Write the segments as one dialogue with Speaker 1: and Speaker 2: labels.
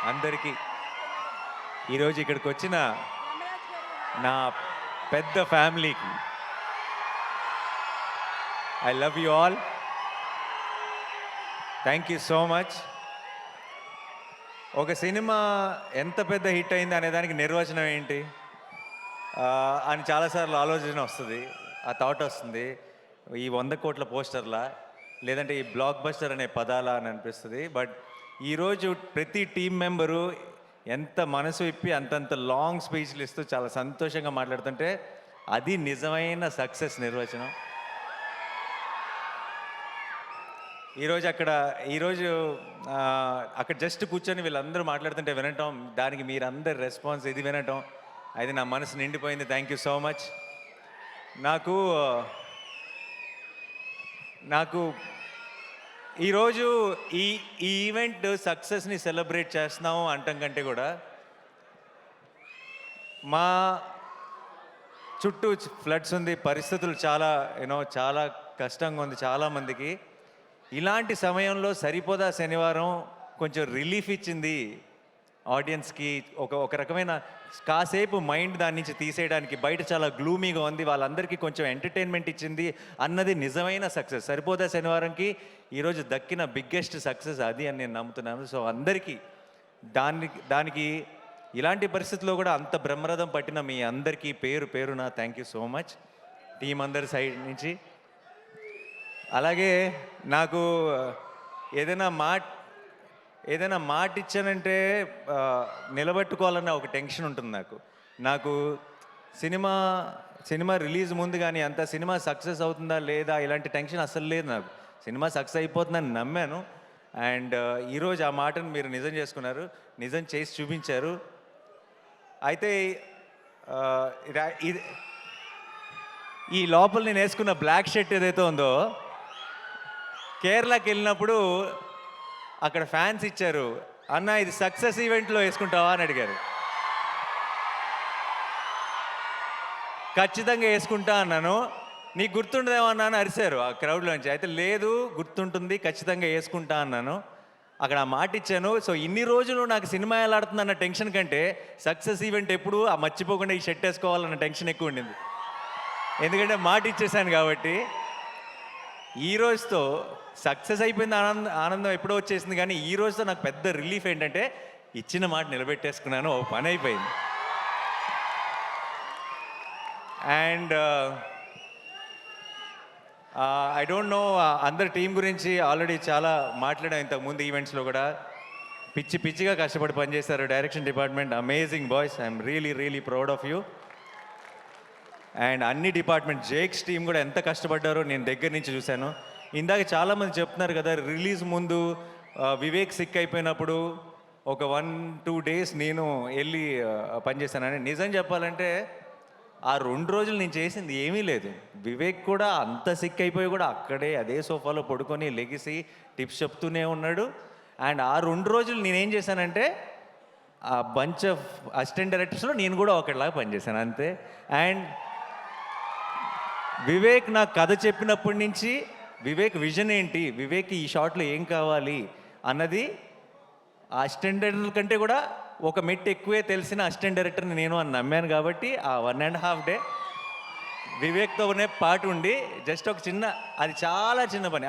Speaker 1: అందరికీ ఈరోజు ఇక్కడికి వచ్చిన నా పెద్ద ఫ్యామిలీకి I love you all. Thank you so much. ఒక సినిమా ఎంత పెద్ద హిట్ అయింది అనే దానికి నిర్వచనం ఏంటి అని చాలాసార్లు ఆలోచన వస్తుంది, ఆ థాట్ వస్తుంది. ఈ 100 కోట్ల పోస్టర్లా లేదంటే ఈ బ్లాక్ బస్టర్ అనే పదాలా అని అనిపిస్తుంది. బట్ ఈరోజు ప్రతి టీం మెంబరు ఎంత మనసు విప్పి అంతంత లాంగ్ స్పీచ్లు ఇస్తూ చాలా సంతోషంగా మాట్లాడుతుంటే అది నిజమైన సక్సెస్ నిర్వచనం. ఈరోజు అక్కడ జస్ట్ కూర్చొని వీళ్ళందరూ మాట్లాడుతుంటే వినటం, దానికి మీరందరు రెస్పాన్స్ ఇది వినటం, అది నా మనసు నిండిపోయింది. Thank you so much. నాకు ఈరోజు ఈ ఈవెంట్ సక్సెస్ని సెలబ్రేట్ చేస్తున్నాము అంటాం కంటే కూడా మా చుట్టూ ఫ్లడ్స్ ఉంది, పరిస్థితులు చాలా చాలా కష్టంగా ఉంది చాలామందికి. ఇలాంటి సమయంలో సరిపోదా శనివారం కొంచెం రిలీఫ్ ఇచ్చింది ఆడియన్స్కి. ఒక రకమైన కాసేపు మైండ్ దాని నుంచి తీసేయడానికి. బయట చాలా గ్లూమీగా ఉంది, వాళ్ళందరికీ కొంచెం ఎంటర్టైన్మెంట్ ఇచ్చింది అన్నది నిజమైన సక్సెస్. సరిపోదా శనివారంకి ఈరోజు దక్కిన బిగ్గెస్ట్ సక్సెస్ అది అని నేను నమ్ముతున్నాను. సో అందరికీ దానికి ఇలాంటి పరిస్థితుల్లో కూడా అంత బ్రహ్మరథం పట్టిన మీ అందరికీ పేరు పేరున thank you so much team అందరి సైడ్ నుంచి. అలాగే నాకు ఏదైనా మాట ఇచ్చానంటే నిలబెట్టుకోవాలన్న ఒక టెన్షన్ ఉంటుంది నాకు సినిమా రిలీజ్ ముందు కానీ అంత సినిమా సక్సెస్ అవుతుందా లేదా ఇలాంటి టెన్షన్ అస్సలు లేదు నాకు. సినిమా సక్సెస్ అయిపోతుందని నమ్మాను. అండ్ ఈరోజు ఆ మాటను మీరు నిజం చేసుకున్నారు, నిజం చేసి చూపించారు. అయితే ఈ లోపల నేను వేసుకున్న బ్లాక్ షర్ట్ ఏదైతే ఉందో, కేరళకి వెళ్ళినప్పుడు అక్కడ ఫ్యాన్స్ ఇచ్చారు, అన్న ఇది సక్సెస్ ఈవెంట్లో వేసుకుంటావా అని అడిగారు. ఖచ్చితంగా వేసుకుంటా అన్నాను. నీకు గుర్తుండదేమో అన్నాను, అరిశారు ఆ క్రౌడ్లోంచి. అయితే లేదు గుర్తుంటుంది, ఖచ్చితంగా వేసుకుంటా అన్నాను. అక్కడ ఆ మాట ఇచ్చాను. సో ఇన్ని రోజులు నాకు సినిమా ఎలా ఆడుతుంది అన్న టెన్షన్ కంటే సక్సెస్ ఈవెంట్ ఎప్పుడు ఆ మర్చిపోకుండా ఈ షర్ట్ వేసుకోవాలన్న టెన్షన్ ఎక్కువ ఉండింది. ఎందుకంటే మాట ఇచ్చేసాను కాబట్టి. ఈ రోజుతో సక్సెస్ అయిపోయింది, ఆనందం ఎప్పుడో వచ్చేసింది. కానీ ఈ రోజుతో నాకు పెద్ద రిలీఫ్ ఏంటంటే ఇచ్చిన మాట నిలబెట్టేసుకున్నాను, ఓ పని అయిపోయింది. అండ్ ఐ డోంట్ నో, అందరి టీం గురించి ఆల్రెడీ చాలా మాట్లాడాం ఇంతకుముందు ఈవెంట్స్లో కూడా. పిచ్చిగా కష్టపడి పనిచేశారు direction department. Amazing boys, I'm really proud of you. And అన్ని డిపార్ట్మెంట్, జేక్స్ టీం కూడా ఎంత కష్టపడ్డారో నేను దగ్గర నుంచి చూశాను. ఇందాక చాలామంది చెప్తున్నారు కదా, రిలీజ్ ముందు వివేక్ సిక్ అయిపోయినప్పుడు ఒక 1-2 డేస్ నేను వెళ్ళి పనిచేశానని. నిజం చెప్పాలంటే ఆ 2 రోజులు నేను చేసింది ఏమీ లేదు. వివేక్ కూడా అంత సిక్ అయిపోయి కూడా అక్కడే అదే సోఫాలో పడుకొని లెగిసి టిప్స్ చెప్తూనే ఉన్నాడు. అండ్ ఆ 2 రోజులు నేనేం చేశానంటే ఆ బంచ్ ఆఫ్ అసిస్టెంట్ డైరెక్టర్స్లో నేను కూడా ఒకటిలాగా పనిచేశాను అంతే. అండ్ వివేక్ నాకు కథ చెప్పినప్పటి నుంచి వివేక్ విజన్ ఏంటి, వివేక్ ఈ షాట్లో ఏం కావాలి అన్నది ఆ అసిస్టెంట్ డైరెక్టర్ కంటే కూడా ఒక మెట్టు ఎక్కువే తెలిసిన అసిస్టెంట్ డైరెక్టర్ని నేను అని నమ్మాను. కాబట్టి ఆ 1.5 డే వివేక్తోనే పాటు ఉండి జస్ట్ ఒక చిన్న, అది చాలా చిన్న పని,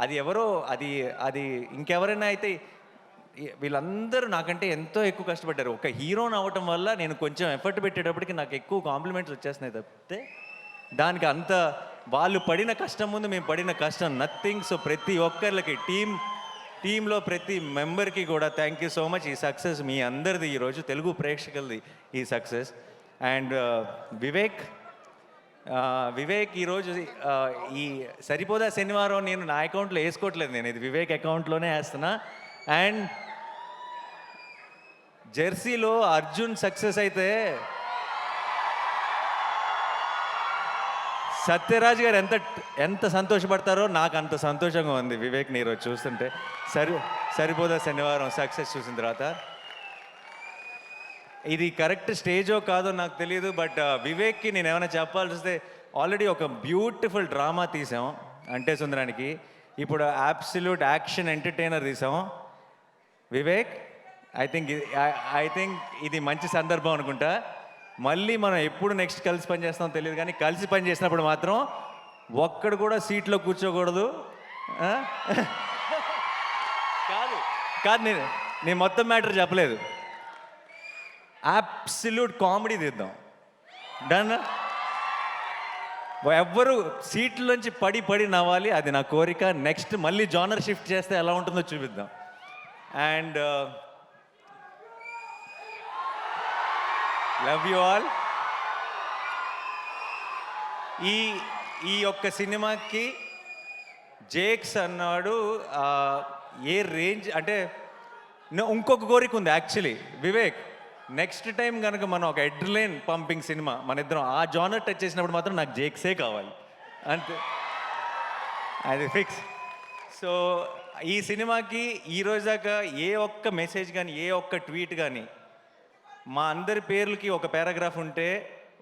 Speaker 1: అది ఎవరో అది ఇంకెవరైనా అయితే వీళ్ళందరూ నాకంటే ఎంతో ఎక్కువ కష్టపడ్డారు. ఒక హీరోని అవ్వటం వల్ల నేను కొంచెం ఎఫర్ట్ పెట్టేటప్పటికి నాకు ఎక్కువ కాంప్లిమెంట్స్ వచ్చేస్తున్నాయి తప్పితే దానికి అంత వాళ్ళు పడిన కష్టం ముందు మేము పడిన కష్టం నథింగ్. సో ప్రతి ఒక్కరికి టీంలో ప్రతి మెంబర్కి కూడా థ్యాంక్ యూ సో మచ్. ఈ సక్సెస్ మీ అందరిది, ఈరోజు తెలుగు ప్రేక్షకులది ఈ సక్సెస్. అండ్ వివేక్ ఈరోజు ఈ సరిపోదా శనివారం నేను నా అకౌంట్లో వేసుకోవట్లేదు, నేను ఇది వివేక్ అకౌంట్లోనే వేస్తున్నా. అండ్ జెర్సీలో అర్జున్ సక్సెస్ అయితే సత్యరాజ్ గారు ఎంత సంతోషపడతారో నాకు అంత సంతోషంగా ఉంది వివేక్ని ఈరోజు చూస్తుంటే. సరిపోదా శనివారం సక్సెస్ చూసిన తర్వాత. ఇది కరెక్ట్ స్టేజో కాదో నాకు తెలియదు, బట్ వివేక్కి నేను ఏమైనా చెప్పాల్సి వస్తే ఆల్రెడీ ఒక బ్యూటిఫుల్ డ్రామా తీసాం అంటే సుందరానికి. ఇప్పుడు అబ్సల్యూట్ యాక్షన్ ఎంటర్టైనర్ తీసాం. వివేక్ ఐ థింక్ ఇది మంచి సందర్భం అనుకుంటా. మళ్ళీ మనం ఎప్పుడు నెక్స్ట్ కలిసి పని చేస్తామో తెలియదు, కానీ కలిసి పని చేసినప్పుడు మాత్రం ఒక్కడు కూడా సీట్లో కూర్చోకూడదు. ఆ? కాదు కాదు నేను నేను మొత్తం మ్యాటర్ చెప్పలేదు. అబ్సల్యూట్ కామెడీ తీద్దాం. డన్. ఎవ్వరు సీట్లోంచి పడి పడి నవ్వాలి, అది నా కోరిక. నెక్స్ట్ మళ్ళీ జానర్ షిఫ్ట్ చేస్తే ఎలా ఉంటుందో చూపిద్దాం. And love you all. ఈ ఈ ఒక్క సినిమాకి జేక్స్ అన్నాడు ఏ రేంజ్ అంటే, ఇంకొక కోరిక ఉంది యాక్చువల్లీ వివేక్. నెక్స్ట్ టైం కనుక మనం ఒక ఎడ్రిలైన్ పంపింగ్ సినిమా మన ఇద్దరం ఆ జానర్ టచ్ చేసినప్పుడు మాత్రం నాకు జేక్సే కావాలి అంతే, అది ఫిక్స్. సో ఈ సినిమాకి ఈరోజు దాకా ఏ ఒక్క మెసేజ్ కానీ ఏ ఒక్క ట్వీట్ కానీ, మా అందరి పేర్లకి ఒక పారాగ్రాఫ్ ఉంటే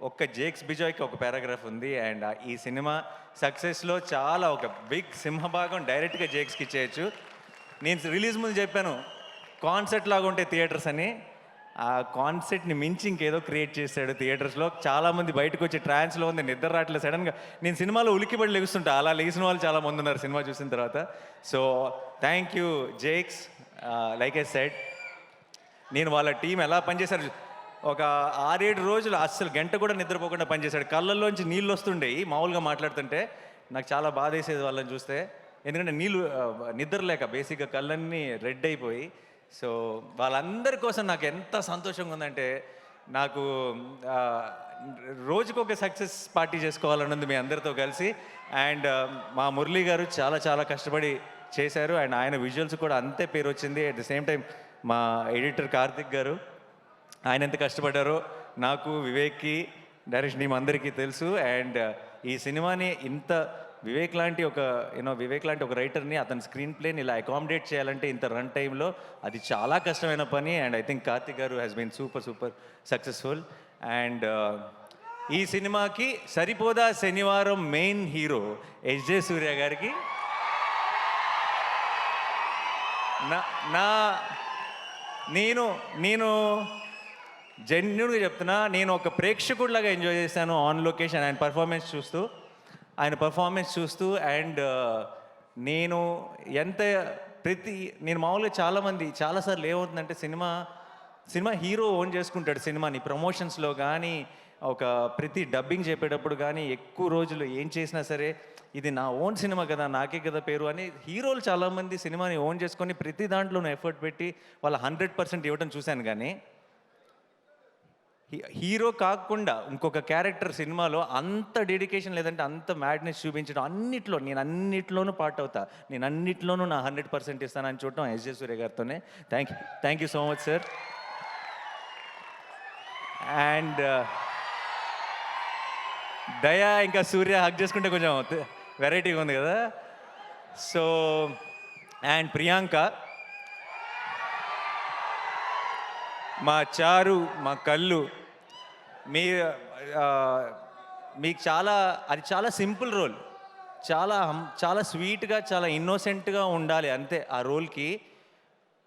Speaker 1: ఒక్క జేక్స్ బిజాయ్కి ఒక పారాగ్రాఫ్ ఉంది. అండ్ ఈ సినిమా సక్సెస్లో చాలా ఒక బిగ్ సింహభాగం డైరెక్ట్గా జేక్స్కి ఇచ్చేయచ్చు. నేను రిలీజ్ ముందు చెప్పాను కాన్సెప్ట్ లాగా ఉంటే థియేటర్స్ అని. ఆ కాన్సెప్ట్ని మించి ఇంకేదో క్రియేట్ చేశాడు థియేటర్స్లో. చాలామంది బయటకు వచ్చి ట్రాన్స్లో ఉంది, నిద్ర రావట్లేదు. సడన్గా నేను సినిమాలో ఉలికిపడి లెగుస్తుంటా, అలా లెగిసిన వాళ్ళు చాలామంది ఉన్నారు సినిమా చూసిన తర్వాత. So thank you Jakes. Like I said, నేను వాళ్ళ టీం ఎలా పనిచేశారు, ఒక 6-7 రోజులు అస్సలు గంట కూడా నిద్రపోకుండా పనిచేశాడు. కళ్ళల్లోంచి నీళ్ళు వస్తుండేవి మామూలుగా మాట్లాడుతుంటే. నాకు చాలా బాధ వేసేది వాళ్ళని చూస్తే, ఎందుకంటే నిద్ర లేక బేసిక్గా కళ్ళన్నీ రెడ్ అయిపోయి. సో వాళ్ళందరి కోసం నాకు ఎంత సంతోషంగా ఉందంటే, నాకు రోజుకొక సక్సెస్ పార్టీ చేసుకోవాలన్నది మీ అందరితో కలిసి. అండ్ మా మురళీ గారు చాలా చాలా కష్టపడి చేశారు, అండ్ ఆయన విజువల్స్ కూడా అంతే పేరు వచ్చింది. అట్ ద సేమ్ టైం మా ఎడిటర్ కార్తిక్ గారు, ఆయన ఎంత కష్టపడ్డారో నాకు, వివేక్కి, డైరెక్షన్ టీం అందరికీ తెలుసు. అండ్ ఈ సినిమాని ఇంత వివేక్ లాంటి ఒక రైటర్ని అతని స్క్రీన్ ప్లేని ఇలా అకామిడేట్ చేయాలంటే ఇంత రన్ టైంలో అది చాలా కష్టమైన పని. అండ్ ఐ థింక్ కార్తిక్ గారు has been super successful. And ఈ సినిమాకి సరిపోదా శనివారం మెయిన్ హీరో ఎస్జే సూర్య గారికి నేను జెన్యున్గా చెప్తున్నా, నేను ఒక ప్రేక్షకుడిలాగా ఎంజాయ్ చేశాను ఆన్ లొకేషన్ ఆయన పర్ఫార్మెన్స్ చూస్తూ. అండ్ నేను నేను మామూలుగా చాలాసార్లు ఏమవుతుందంటే, సినిమా హీరో ఓన్ చేసుకుంటాడు సినిమాని. ప్రమోషన్స్లో కానీ ప్రతి డబ్బింగ్ చెప్పేటప్పుడు కానీ ఎక్కువ రోజులు ఏం చేసినా సరే ఇది నా ఓన్ సినిమా కదా, నాకే కదా పేరు అని హీరోలు చాలామంది సినిమాని ఓన్ చేసుకొని ప్రతి దాంట్లోనూ ఎఫర్ట్ పెట్టి వాళ్ళ 100% ఇవ్వడం చూశాను. కానీ హీరో కాకుండా ఇంకొక క్యారెక్టర్ సినిమాలో అంత డెడికేషన్ లేదంటే అంత మ్యాడ్నెస్ చూపించడం, నేను అన్నిట్లోనూ పార్ట్ అవుతా, నేను అన్నిట్లోనూ నా 100% ఇస్తానని చూడటం ఎస్జే సూర్య గారితోనే. Thank you so much sir. And Daya ఇంకా సూర్య హక్ చేసుకుంటే కొంచెం వెరైటీగా ఉంది కదా. సో అండ్ ప్రియాంక, మా చారు, మా కళ్ళు, మీకు అది చాలా సింపుల్ రోల్, చాలా స్వీట్గా చాలా ఇన్నోసెంట్గా ఉండాలి అంతే ఆ రోల్కి.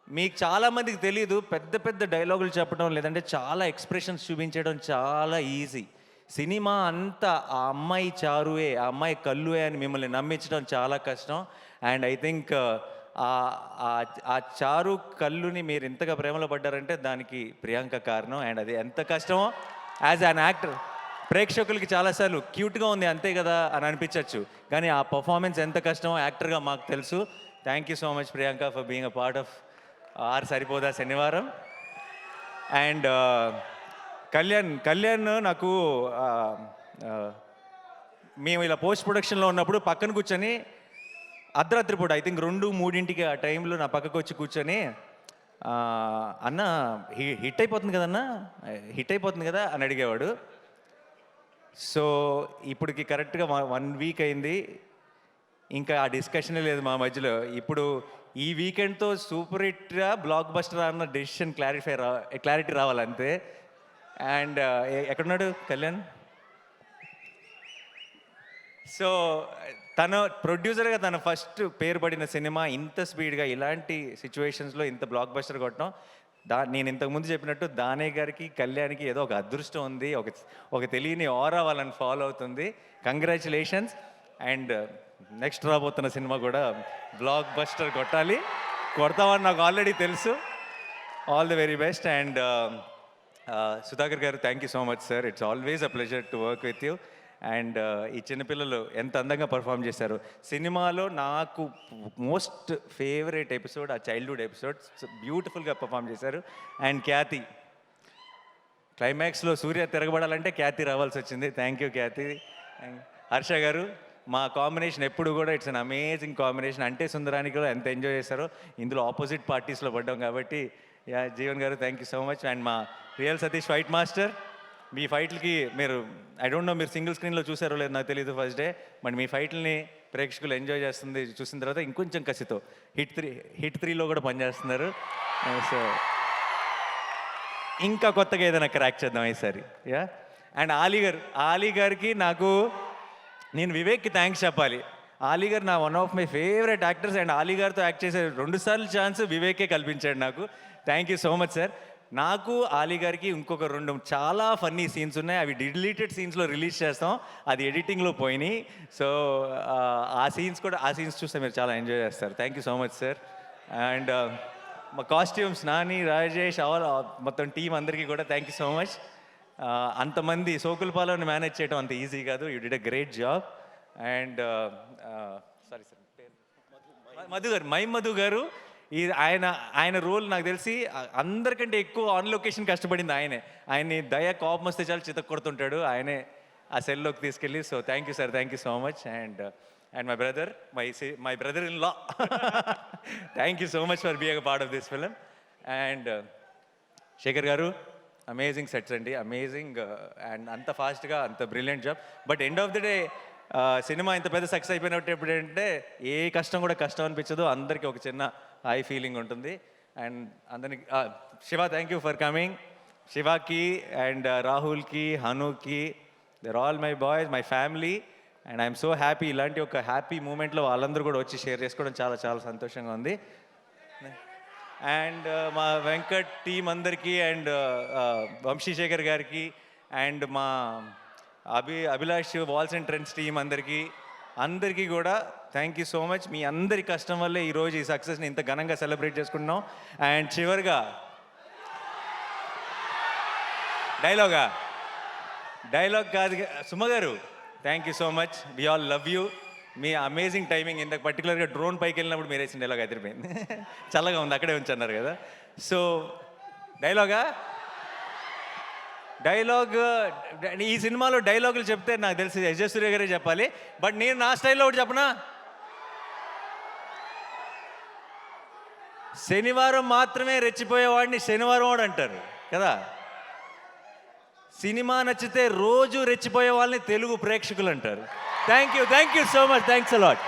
Speaker 1: మీకు చాలామందికి తెలీదు, పెద్ద డైలాగులు చెప్పడం లేదంటే చాలా ఎక్స్ప్రెషన్స్ చూపించడం చాలా ఈజీ. సినిమా అంతా ఆ అమ్మాయి చారువే, ఆ అమ్మాయి కళ్ళువే అని మిమ్మల్ని నమ్మించడం చాలా కష్టం. అండ్ ఐ థింక్ ఆ చారు కళ్ళుని మీరు ఎంతగా ప్రేమలో పడ్డారంటే దానికి ప్రియాంక కారణం. అండ్ అది ఎంత కష్టమో యాజ్ అన్ యాక్టర్ ప్రేక్షకులకి చాలాసార్లు క్యూట్గా ఉంది అంతే కదా అని అనిపించవచ్చు, కానీ ఆ పర్ఫార్మెన్స్ ఎంత కష్టమో యాక్టర్గా మాకు తెలుసు. Thank you so much Priyanka for being a part of Saripodhaa Sanivaaram. And Kalyan నాకు మేము ఇలా పోస్ట్ ప్రొడక్షన్లో ఉన్నప్పుడు పక్కన కూర్చొని అర్ధరాత్రి పూట ఐ థింక్ 2-3 ఆ టైంలో నా పక్కకు వచ్చి కూర్చొని, అన్న హిట్ అయిపోతుంది కదా అని అడిగేవాడు. సో ఇప్పటికి కరెక్ట్గా 1 వీక్ అయింది, ఇంకా ఆ డిస్కషనే లేదు మా మధ్యలో. ఇప్పుడు ఈ వీకెండ్తో సూపర్ హిట్గా బ్లాక్ బస్టర్ అన్న డెసిషన్ క్లారిటీ రావాలంతే. అండ్ ఎక్కడున్నాడు కళ్యాణ్? సో తన ప్రొడ్యూసర్గా తన ఫస్ట్ పేరు పడిన సినిమా ఇంత స్పీడ్గా ఇలాంటి సిచ్యువేషన్స్లో ఇంత బ్లాక్ బస్టర్ కొట్టడం నేను ఇంతకుముందు చెప్పినట్టు దానయ్య గారికి కళ్యాణ్కి ఏదో ఒక అదృష్టం ఉంది, ఒక తెలియని ఆరా వాళ్ళని ఫాలో అవుతుంది. కంగ్రాచులేషన్స్. అండ్ నెక్స్ట్ రాబోతున్న సినిమా కూడా బ్లాక్ బస్టర్ కొడతామని నాకు ఆల్రెడీ తెలుసు. All the very best. And Sudhakar garu, thank you so much sir. It's always a pleasure to work with you. And ఈ చిన్నపిల్లలు ఎంత అందంగా పర్ఫామ్ చేశారు. సినిమాలో నాకు మోస్ట్ ఫేవరెట్ ఎపిసోడ్ ఆ చైల్డ్హుడ్ ఎపిసోడ్. బ్యూటిఫుల్గా పర్ఫామ్ చేశారు. అండ్ ఖ్యాతి, క్లైమాక్స్లో సూర్య తిరగబడాలంటే ఖ్యాతి రావాల్సి వచ్చింది. థ్యాంక్ యూ ఖ్యాతి. హర్ష గారు, మా కాంబినేషన్ ఎప్పుడు కూడా ఇట్స్ అన్ అమేజింగ్ కాంబినేషన్. అంటే సుందరానికి కూడా ఎంత ఎంజాయ్ చేశారో, ఇందులో ఆపోజిట్ పార్టీస్లో పడ్డాం కాబట్టి. యా జీవన్ గారు, thank you so much. And మా రియల్ సతీష్ ఫైట్ మాస్టర్, మీ ఫైట్లకి మీరు ఐ డోంట్ నో మీరు సింగిల్ స్క్రీన్లో చూసారో లేదు నాకు తెలియదు ఫస్ట్ డే, బట్ మీ ఫైట్లని ప్రేక్షకులు ఎంజాయ్ చేస్తుంది చూసిన తర్వాత ఇంకొంచెం కసితో హిట్ 3లో కూడా పనిచేస్తున్నారు. సో ఇంకా కొత్తగా ఏదైనా క్రాక్ చేద్దాం ఈసారి. యా. అండ్ ఆలీ గారికి నేను వివేక్కి థ్యాంక్స్ చెప్పాలి. ఆలీ గారు నా one of my favourite actors. And Ali గారితో యాక్ట్ చేసే 2 సార్లు ఛాన్స్ వివేకే కల్పించాడు నాకు. Thank you so much sir. నాకు ఆలీ గారికి ఇంకొక 2 చాలా ఫన్నీ సీన్స్ ఉన్నాయి. అవి డిలీటెడ్ సీన్స్లో రిలీజ్ చేస్తాం, అది ఎడిటింగ్లో పోయినాయి. సో ఆ సీన్స్ చూస్తే మీరు చాలా ఎంజాయ్ చేస్తారు. Thank you so much sir. And మా కాస్ట్యూమ్స్ నాని, రాజేష్, మొత్తం టీం అందరికీ కూడా థ్యాంక్ యూ సో మచ్. అంతమంది సోకులపాలను మేనేజ్ చేయడం అంత ఈజీ కాదు. You did a great job. And sorry sir, Madhu గారు ఆయన రోల్ నాకు తెలిసి అందరికంటే ఎక్కువ ఆన్ లొకేషన్ కష్టపడింది ఆయన్ని దయ కోపం వస్తే చాలు చితక్ కొడుతుంటాడు, ఆయనే ఆ సెల్లోకి తీసుకెళ్ళి. So thank you sir, thank you so much. And my brother in law, thank you so much for being a part of this film. And Shekhar garu, amazing sets అండి, అమేజింగ్. అండ్ అంత ఫాస్ట్గా అంత brilliant job. But end of the day cinema ఇంత పెద్ద success అయిపోయినట్టు ఎప్పుడంటే ఏ కష్టం కూడా కష్టం అనిపించదు, అందరికీ ఒక చిన్న హై ఫీలింగ్ ఉంటుంది. అండ్ అందరికి Shiva, thank you for coming. శివాకి అండ్ రాహుల్కి, హనుకి, there all my boys, my family. And I'm so happy. ఇలాంటి ఒక హ్యాపీ మూమెంట్లో వాళ్ళందరూ కూడా వచ్చి షేర్ చేసుకోవడం చాలా చాలా సంతోషంగా ఉంది. అండ్ మా వెంకట్ టీం అందరికీ, అండ్ వంశీశేఖర్ గారికి, అండ్ మా Abhilash walls and trends team అందరికీ కూడా థ్యాంక్ యూ సో మచ్. మీ అందరి కష్టం వల్లే ఈరోజు ఈ సక్సెస్ని ఇంత ఘనంగా సెలబ్రేట్ చేసుకుంటున్నాం. అండ్ చివరిగా డైలాగ్ కాదు, Suma garu, thank you so much. We all love you. మీ అమేజింగ్ టైమింగ్. ఇంత పర్టికులర్గా డ్రోన్ పైకి వెళ్ళినప్పుడు మీరు వేసిన డైలాగ్ అదిరిపోయింది. చల్లగా ఉంది, అక్కడే ఉంచన్నారు కదా. సో డైలాగ్ ఈ సినిమాలో డైలాగులు చెప్తే నాకు తెలిసి ఎస్ సూర్య గారే చెప్పాలి. బట్ నేను నా స్టైల్లో ఒకటి చెప్పనా, శనివారం మాత్రమే రెచ్చిపోయేవాడిని శనివారం వాడు అంటారు కదా. సినిమా నచ్చితే రోజు రెచ్చిపోయే వాళ్ళని తెలుగు ప్రేక్షకులు అంటారు. Thank you so much. Thanks a lot.